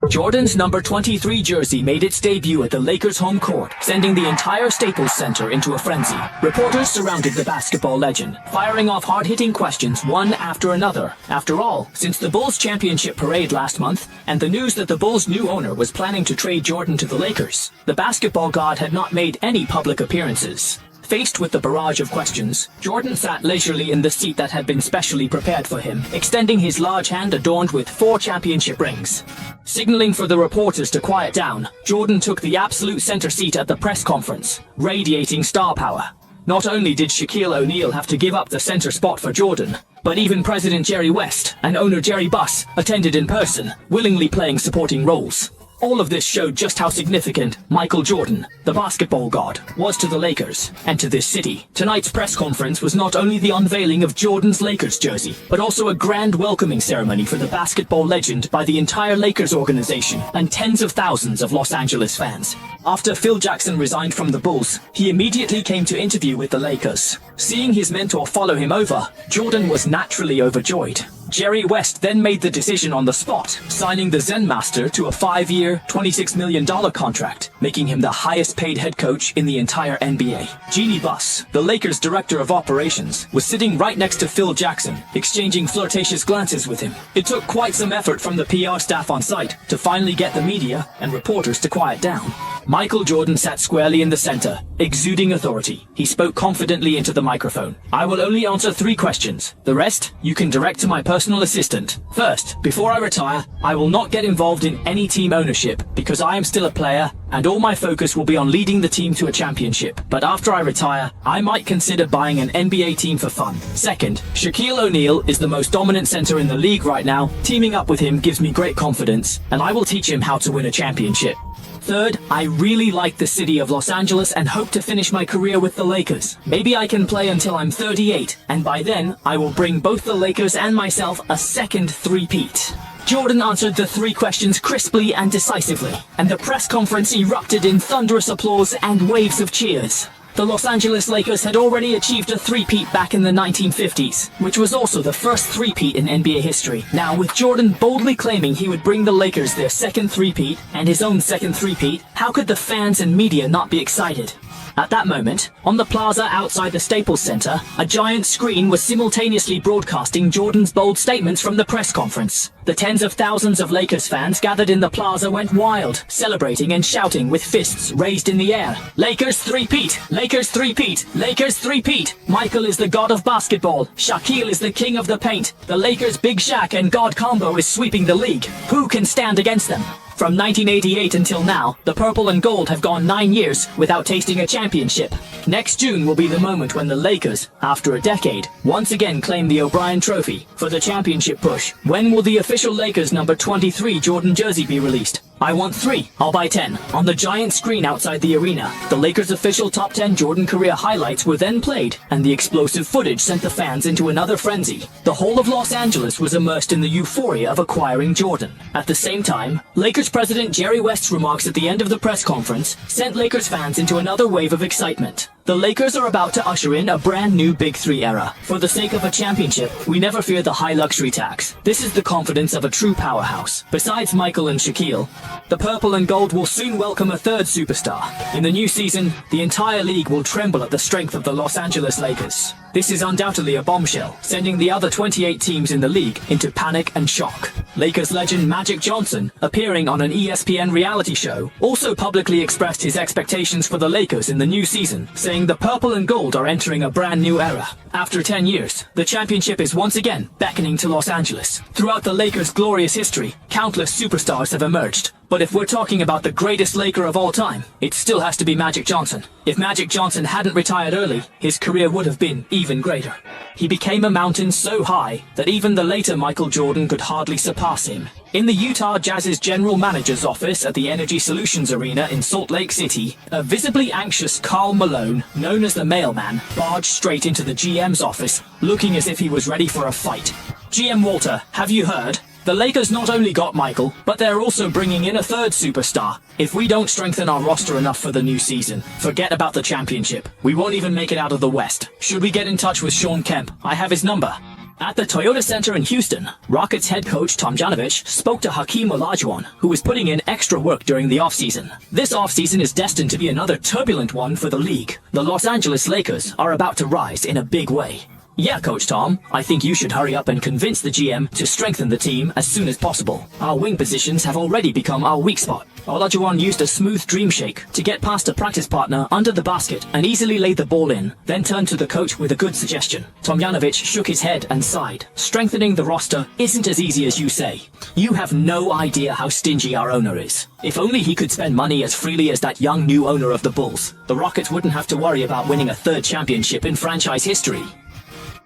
Jordan's number 23 jersey made its debut at the Lakers' home court, sending the entire Staples Center into a frenzy. Reporters surrounded the basketball legend, firing off hard-hitting questions one after another. After all, since the Bulls championship parade last month, and the news that the Bulls' new owner was planning to trade Jordan to the Lakers, the basketball god had not made any public appearances. Faced with the barrage of questions, Jordan sat leisurely in the seat that had been specially prepared for him, extending his large hand adorned with 4 championship rings. Signaling for the reporters to quiet down, Jordan took the absolute center seat at the press conference, radiating star power. Not only did Shaquille O'Neal have to give up the center spot for Jordan, but even President Jerry West and owner Jerry Buss attended in person, willingly playing supporting roles. All of this showed just how significant Michael Jordan, the basketball god, was to the Lakers and to this city. Tonight's press conference was not only the unveiling of Jordan's Lakers jersey, but also a grand welcoming ceremony for the basketball legend by the entire Lakers organization and tens of thousands of Los Angeles fans. After Phil Jackson resigned from the Bulls, he immediately came to interview with the Lakers. Seeing his mentor follow him over, Jordan was naturally overjoyed. Jerry West then made the decision on the spot, signing the Zen Master to a 5-year, $26 million contract, making him the highest-paid head coach in the entire NBA. Jeannie Buss, the Lakers' director of operations, was sitting right next to Phil Jackson, exchanging flirtatious glances with him. It took quite some effort from the PR staff on site to finally get the media and reporters to quiet down. Michael Jordan sat squarely in the center, exuding authority. He spoke confidently into the microphone. "I will only answer 3 questions. The rest, you can direct to my personal assistant. First, before I retire, I will not get involved in any team ownership because I am still a player and all my focus will be on leading the team to a championship. But after I retire, I might consider buying an NBA team for fun. Second, Shaquille O'Neal is the most dominant center in the league right now. Teaming up with him gives me great confidence, and I will teach him how to win a championship. Third, I really like the city of Los Angeles and hope to finish my career with the Lakers. Maybe I can play until I'm 38, and by then, I will bring both the Lakers and myself a second three-peat." Jordan answered the 3 questions crisply and decisively, and the press conference erupted in thunderous applause and waves of cheers. The Los Angeles Lakers had already achieved a three-peat back in the 1950s, which was also the first three-peat in NBA history. Now, with Jordan boldly claiming he would bring the Lakers their second three-peat and his own second three-peat, how could the fans and media not be excited? At that moment, on the plaza outside the Staples Center, a giant screen was simultaneously broadcasting Jordan's bold statements from the press conference. The tens of thousands of Lakers fans gathered in the plaza went wild, celebrating and shouting with fists raised in the air. "Lakers three-peat! Lakers three-peat! Lakers three-peat! Michael is the god of basketball. Shaquille is the king of the paint. The Lakers' Big Shaq and God combo is sweeping the league. Who can stand against them?" From 1988 until now, the purple and gold have gone 9 years without tasting a championship. Next June will be the moment when the Lakers, after a decade, once again claim the O'Brien Trophy for the championship push. When will the official Lakers number 23 Jordan jersey be released? "I want 3, I'll buy 10. On the giant screen outside the arena, the Lakers' official top 10 Jordan career highlights were then played, and the explosive footage sent the fans into another frenzy. The whole of Los Angeles was immersed in the euphoria of acquiring Jordan. At the same time, Lakers president Jerry West's remarks at the end of the press conference sent Lakers fans into another wave of excitement. The Lakers are about to usher in a brand new Big 3 era. For the sake of a championship, we never fear the high luxury tax. This is the confidence of a true powerhouse. Besides Michael and Shaquille, the purple and gold will soon welcome a 3rd superstar. In the new season, the entire league will tremble at the strength of the Los Angeles Lakers. This is undoubtedly a bombshell, sending the other 28 teams in the league into panic and shock. Lakers legend Magic Johnson, appearing on an ESPN reality show, also publicly expressed his expectations for the Lakers in the new season, saying the purple and gold are entering a brand new era. After 10 years, the championship is once again beckoning to Los Angeles. Throughout the Lakers' glorious history, countless superstars have emerged. But if we're talking about the greatest Laker of all time, it still has to be Magic Johnson. If Magic Johnson hadn't retired early, his career would have been even greater. He became a mountain so high that even the later Michael Jordan could hardly surpass him. In the Utah Jazz's general manager's office at the Energy Solutions Arena in Salt Lake City, a visibly anxious Karl Malone, known as the Mailman, barged straight into the GM's office, looking as if he was ready for a fight. "GM Walter, have you heard? The Lakers not only got Michael, but they're also bringing in a 3rd superstar. If we don't strengthen our roster enough for the new season, forget about the championship. We won't even make it out of the West. Should we get in touch with Sean Kemp? I have his number." At the Toyota Center in Houston, Rockets head coach Tomjanovich spoke to Hakeem Olajuwon, who was putting in extra work during the offseason. This offseason is destined to be another turbulent one for the league. The Los Angeles Lakers are about to rise in a big way. Yeah, Coach Tom, I think you should hurry up and convince the GM to strengthen the team as soon as possible. Our wing positions have already become our weak spot. Olajuwon used a smooth dream shake to get past a practice partner under the basket and easily laid the ball in, then turned to the coach with a good suggestion. Tomjanovich shook his head and sighed. Strengthening the roster isn't as easy as you say. You have no idea how stingy our owner is. If only he could spend money as freely as that young new owner of the Bulls, the Rockets wouldn't have to worry about winning a third championship in franchise history.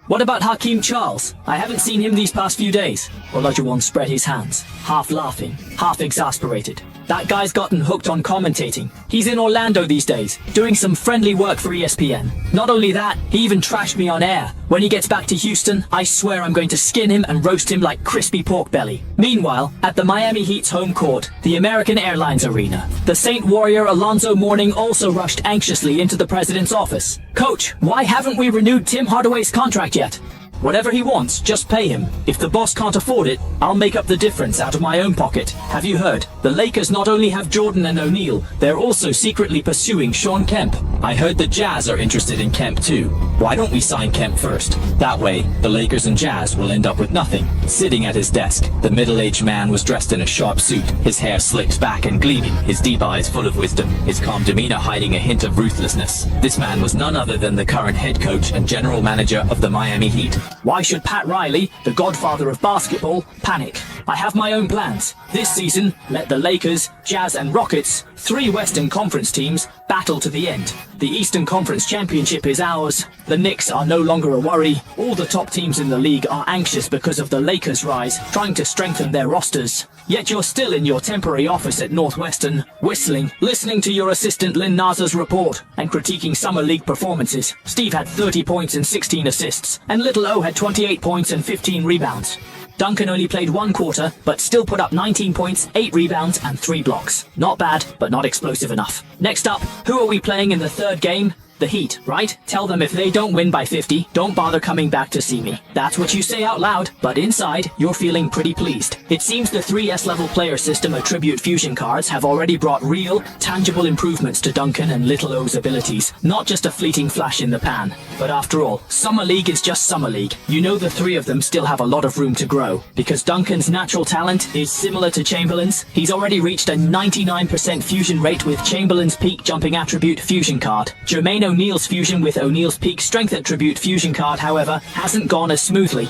What about Hakeem Charles? I haven't seen him these past few days. Olajuwon spread his hands, half laughing, half exasperated. That guy's gotten hooked on commentating. He's in Orlando these days, doing some friendly work for ESPN. Not only that, he even trashed me on air. When he gets back to Houston, I swear I'm going to skin him and roast him like crispy pork belly. Meanwhile, at the Miami Heat's home court, the American Airlines Arena, the Saint Warrior Alonzo Mourning also rushed anxiously into the president's office. Coach, why haven't we renewed Tim Hardaway's contract yet? Whatever he wants, just pay him. If the boss can't afford it, I'll make up the difference out of my own pocket. Have you heard? The Lakers not only have Jordan and O'Neal, they're also secretly pursuing Shawn Kemp. I heard the Jazz are interested in Kemp too. Why don't we sign Kemp first? That way, the Lakers and Jazz will end up with nothing. Sitting at his desk, the middle-aged man was dressed in a sharp suit, his hair slicked back and gleaming, his deep eyes full of wisdom, his calm demeanor hiding a hint of ruthlessness. This man was none other than the current head coach and general manager of the Miami Heat. Why should Pat Riley, the godfather of basketball, panic? I have my own plans. This season, let the Lakers, Jazz and Rockets, three Western Conference teams, battle to the end. The Eastern Conference Championship is ours. The Knicks are no longer a worry. All the top teams in the league are anxious because of the Lakers' rise, trying to strengthen their rosters. Yet you're still in your temporary office at Northwestern, whistling, listening to your assistant Lynn Naza's report, and critiquing summer league performances. Steve had 30 points and 16 assists, and Little O had 28 points and 15 rebounds. Duncan only played one quarter, but still put up 19 points, 8 rebounds, and 3 blocks. Not bad, but not explosive enough. Next up, who are we playing in the third game? The Heat, right? Tell them if they don't win by 50, don't bother coming back to see me. That's what you say out loud, but inside, you're feeling pretty pleased. It seems the 3S level player system attribute fusion cards have already brought real, tangible improvements to Duncan and Little O's abilities, not just a fleeting flash in the pan. But after all, Summer League is just Summer League. You know the three of them still have a lot of room to grow. Because Duncan's natural talent is similar to Chamberlain's, he's already reached a 99% fusion rate with Chamberlain's peak jumping attribute fusion card. Jermaine O'Neal's fusion with O'Neal's peak strength attribute fusion card, however, hasn't gone as smoothly.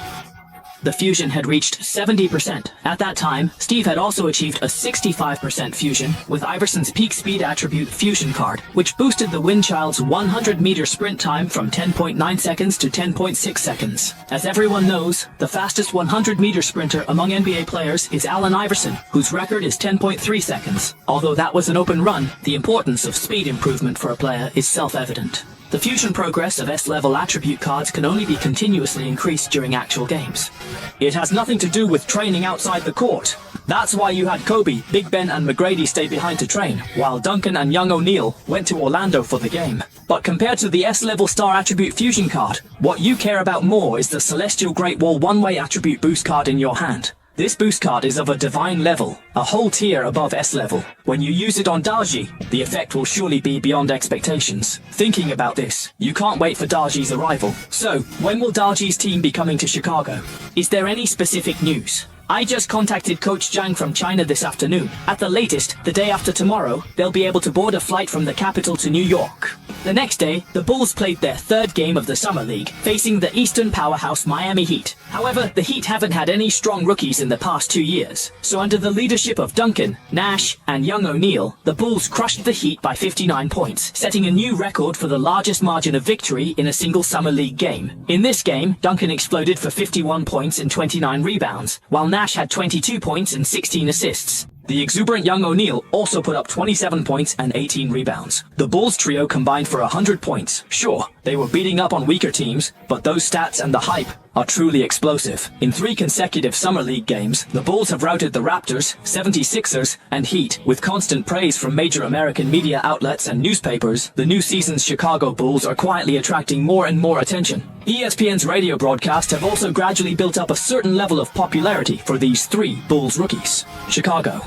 The fusion had reached 70%. At that time, Steve had also achieved a 65% fusion with Iverson's peak speed attribute fusion card, which boosted the Windchild's 100-meter sprint time from 10.9 seconds to 10.6 seconds. As everyone knows, the fastest 100-meter sprinter among NBA players is Allen Iverson, whose record is 10.3 seconds. Although that was an open run, the importance of speed improvement for a player is self-evident. The fusion progress of S-level attribute cards can only be continuously increased during actual games. It has nothing to do with training outside the court. That's why you had Kobe, Big Ben and McGrady stay behind to train, while Duncan and young O'Neal went to Orlando for the game. But compared to the S-level star attribute fusion card, what you care about more is the Celestial Great Wall one-way attribute boost card in your hand. This boost card is of a divine level, a whole tier above S-level. When you use it on Darji, the effect will surely be beyond expectations. Thinking about this, you can't wait for Darji's arrival. So, when will Darji's team be coming to Chicago? Is there any specific news? I just contacted Coach Zhang from China this afternoon. At the latest, the day after tomorrow, they'll be able to board a flight from the capital to New York. The next day, the Bulls played their third game of the Summer League, facing the Eastern powerhouse Miami Heat. However, the Heat haven't had any strong rookies in the past 2 years. So under the leadership of Duncan, Nash, and young O'Neal, the Bulls crushed the Heat by 59 points, setting a new record for the largest margin of victory in a single Summer League game. In this game, Duncan exploded for 51 points and 29 rebounds, while Nash had 22 points and 16 assists. The exuberant young O'Neal also put up 27 points and 18 rebounds. The Bulls trio combined for 100 points. Sure, they were beating up on weaker teams, but those stats and the hype are truly explosive. In 3 consecutive Summer League games, the Bulls have routed the Raptors, 76ers, and Heat. With constant praise from major American media outlets and newspapers, the new season's Chicago Bulls are quietly attracting more and more attention. ESPN's radio broadcasts have also gradually built up a certain level of popularity for these 3 Bulls rookies. Chicago.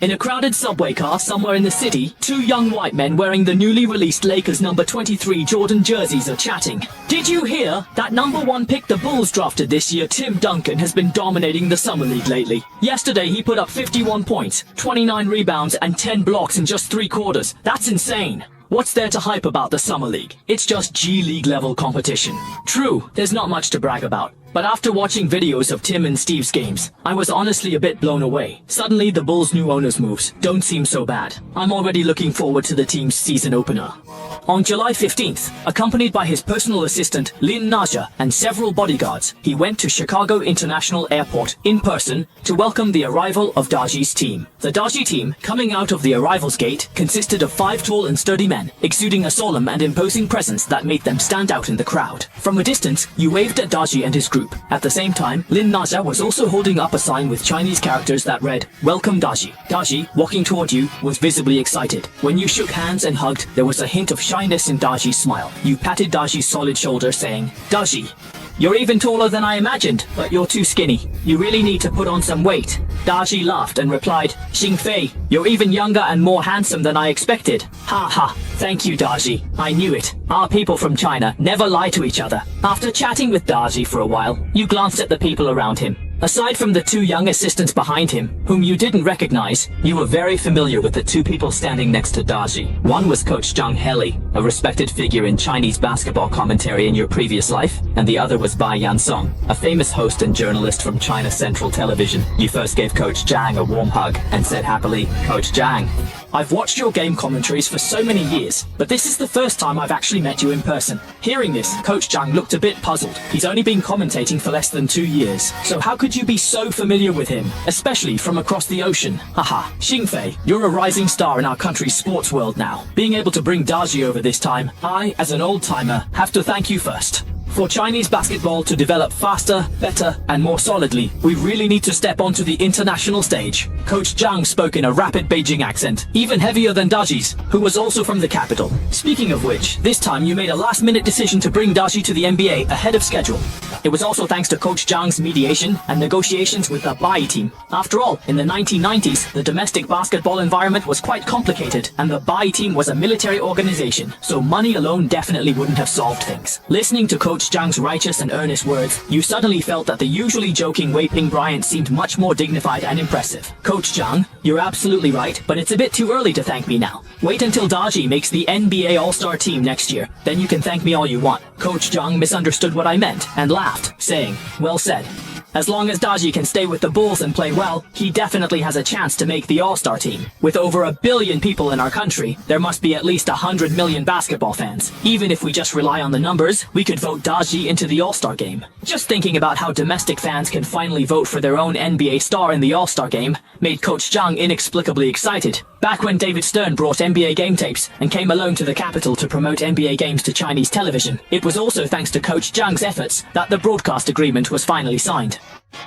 In a crowded subway car somewhere in the city, 2 young white men wearing the newly released Lakers number 23 Jordan jerseys are chatting. Did you hear that number 1 pick the Bulls drafted this year, Tim Duncan, has been dominating the Summer League lately? Yesterday he put up 51 points, 29 rebounds and 10 blocks in just 3 quarters. That's insane. What's there to hype about the Summer League? It's just G League level competition. True, there's not much to brag about. But after watching videos of Tim and Steve's games, I was honestly a bit blown away. Suddenly the Bulls' new owners' moves don't seem so bad. I'm already looking forward to the team's season opener. On July 15th, accompanied by his personal assistant Lin Naja and several bodyguards, he went to Chicago International Airport in person to welcome the arrival of Daji's team. The Daji team, coming out of the arrivals gate, consisted of 5 tall and sturdy men, exuding a solemn and imposing presence that made them stand out in the crowd. From a distance, you waved at Daji and his group. At the same time, Lin Naja was also holding up a sign with Chinese characters that read, "Welcome Daji." Daji, walking toward you, was visibly excited. When you shook hands and hugged, there was a hint of shyness in Daji's smile. You patted Daji's solid shoulder, saying, "Daji, you're even taller than I imagined, but you're too skinny. You really need to put on some weight." Daji laughed and replied, "Xingfei, you're even younger and more handsome than I expected." Ha ha, thank you Daji, I knew it. Our people from China never lie to each other. After chatting with Daji for a while, you glanced at the people around him. Aside from the 2 young assistants behind him, whom you didn't recognize, you were very familiar with the 2 people standing next to Daji. One was Coach Zhang Heli, a respected figure in Chinese basketball commentary in your previous life, and the other was Bai Yansong, a famous host and journalist from China Central Television. You first gave Coach Zhang a warm hug and said happily, "Coach Zhang, I've watched your game commentaries for so many years, but this is the first time I've actually met you in person." Hearing this, Coach Zhang looked a bit puzzled. He's only been commentating for less than 2 years, so how could you be so familiar with him, especially from across the ocean? Haha, Xingfei, you're a rising star in our country's sports world now. Being able to bring Daji over this time, I, as an old-timer, have to thank you first. For Chinese basketball to develop faster, better, and more solidly, we really need to step onto the international stage. Coach Zhang spoke in a rapid Beijing accent, even heavier than Daji's, who was also from the capital. Speaking of which, this time you made a last-minute decision to bring Daji to the NBA ahead of schedule. It was also thanks to Coach Zhang's mediation and negotiations with the Bai team. After all, in the 1990s, the domestic basketball environment was quite complicated, and the Bai team was a military organization, so money alone definitely wouldn't have solved things. Listening to Coach Zhang's righteous and earnest words, you suddenly felt that the usually joking Wei Ping Bryant seemed much more dignified and impressive. Coach Zhang, you're absolutely right, but it's a bit too early to thank me now. Wait until Daji makes the NBA All-Star team next year, then you can thank me all you want. Coach Zhang misunderstood what I meant and laughed, saying, "Well said. As long as Daji can stay with the Bulls and play well, he definitely has a chance to make the All-Star team. With over 1 billion people in our country, there must be at least 100 million basketball fans. Even if we just rely on the numbers, we could vote Daji into the All-Star game." Just thinking about how domestic fans can finally vote for their own NBA star in the All-Star game made Coach Zhang inexplicably excited. Back when David Stern brought NBA game tapes and came alone to the capital to promote NBA games to Chinese television, it was also thanks to Coach Zhang's efforts that the broadcast agreement was finally signed.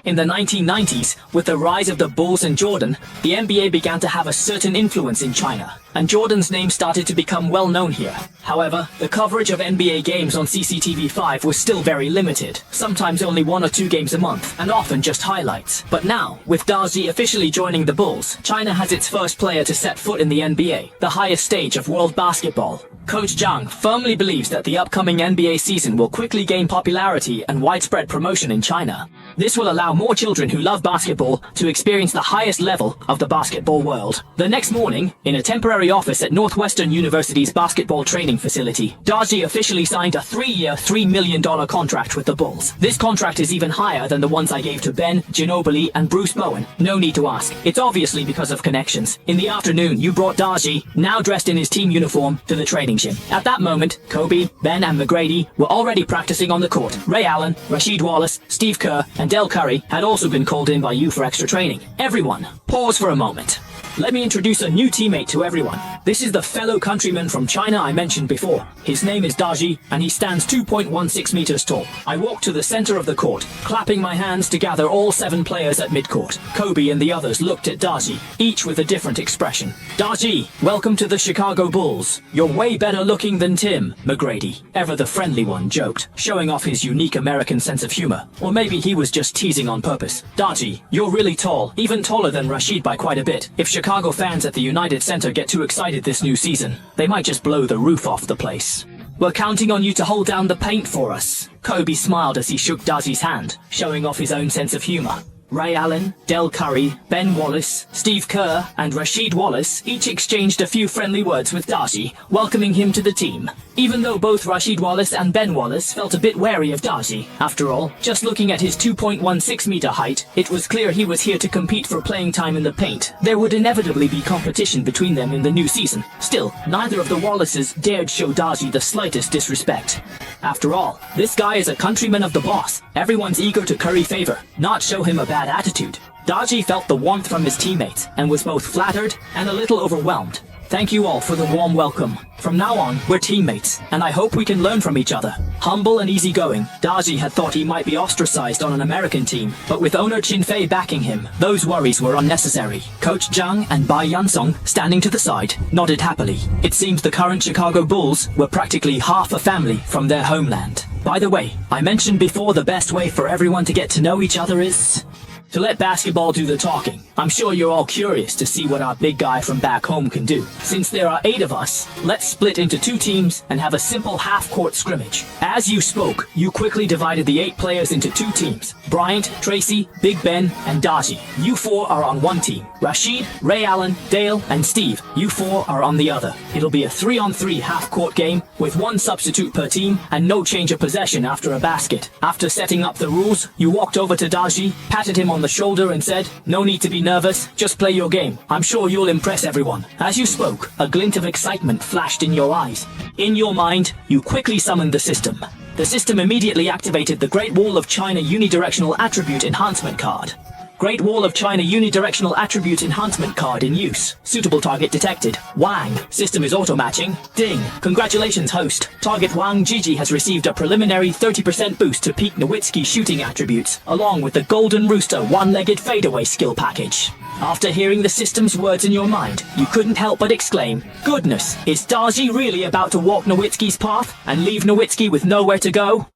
In the 1990s, with the rise of the Bulls and Jordan, the NBA began to have a certain influence in China, and Jordan's name started to become well known here. However, the coverage of NBA games on CCTV5 was still very limited, sometimes only 1 or 2 games a month, and often just highlights. But now, with Daji officially joining the Bulls, China has its first player to set foot in the NBA, the highest stage of world basketball. Coach Zhang firmly believes that the upcoming NBA season will quickly gain popularity and widespread promotion in China. This will allow more children who love basketball to experience the highest level of the basketball world. The next morning, in a temporary office at Northwestern University's basketball training facility, Daji officially signed a 3-year, $3 million contract with the Bulls. This contract is even higher than the ones I gave to Ben, Ginobili, and Bruce Bowen. No need to ask. It's obviously because of connections. In the afternoon, you brought Daji, now dressed in his team uniform, to the training gym. At that moment, Kobe, Ben, and McGrady were already practicing on the court. Ray Allen, Rasheed Wallace, Steve Kerr, and Del Curry had also been called in by you for extra training. Everyone, pause for a moment. let me introduce a new teammate to everyone. This is the fellow countryman from China I mentioned before. His name is Daji, and he stands 2.16 meters tall. I walk to the center of the court, clapping my hands to gather all 7 players at midcourt. Kobe and the others looked at Daji, each with a different expression. Daji, welcome to the Chicago Bulls. You're way better looking than Tim, McGrady, ever the friendly one, joked, showing off his unique American sense of humor. Or maybe he was just teasing on purpose. Daji, you're really tall, even taller than Rashid by quite a bit. If Chicago fans at the United Center get too excited this new season, they might just blow the roof off the place. We're counting on you to hold down the paint for us. Kobe smiled as he shook Daji's hand, showing off his own sense of humor. Ray Allen, Del Curry, Ben Wallace, Steve Kerr, and Rasheed Wallace each exchanged a few friendly words with Daji, welcoming him to the team. Even though both Rasheed Wallace and Ben Wallace felt a bit wary of Daji. After all, just looking at his 2.16 meter height, it was clear he was here to compete for playing time in the paint. There would inevitably be competition between them in the new season. Still, neither of the Wallaces dared show Daji the slightest disrespect. After all, this guy is a countryman of the boss. Everyone's eager to curry favor, not show him a bad attitude. Daji felt the warmth from his teammates and was both flattered and a little overwhelmed. Thank you all for the warm welcome. From now on, we're teammates, and I hope we can learn from each other. Humble and easygoing, Daji had thought he might be ostracized on an American team, but with owner Chin Fei backing him, those worries were unnecessary. Coach Zhang and Bai Yansong, standing to the side, nodded happily. It seems the current Chicago Bulls were practically half a family from their homeland. By the way, I mentioned before the best way for everyone to get to know each other is to let basketball do the talking. I'm sure you're all curious to see what our big guy from back home can do. Since there are 8 of us, let's split into 2 teams and have a simple half-court scrimmage. As you spoke, you quickly divided the 8 players into 2 teams. Bryant, Tracy, Big Ben, and Daji. You 4 are on one team. Rashid, Ray Allen, Dale, and Steve, you 4 are on the other. It'll be a 3-on-3 half-court game with 1 substitute per team and no change of possession after a basket. After setting up the rules, you walked over to Daji, patted him on the shoulder and said, "No need to be nervous, just play your game. I'm sure you'll impress everyone." As you spoke, a glint of excitement flashed in your eyes. In your mind, you quickly summoned the system. The system immediately activated the Great Wall of China Unidirectional Attribute Enhancement card. Great Wall of China Unidirectional Attribute Enhancement card in use. Suitable target detected. Wang. System is auto-matching. Ding. Congratulations, host. Target Wang Gigi has received a preliminary 30% boost to Pete Nowitzki's shooting attributes, along with the Golden Rooster one-legged fadeaway skill package. After hearing the system's words in your mind, you couldn't help but exclaim, "Goodness, is Daji really about to walk Nowitzki's path and leave Nowitzki with nowhere to go?"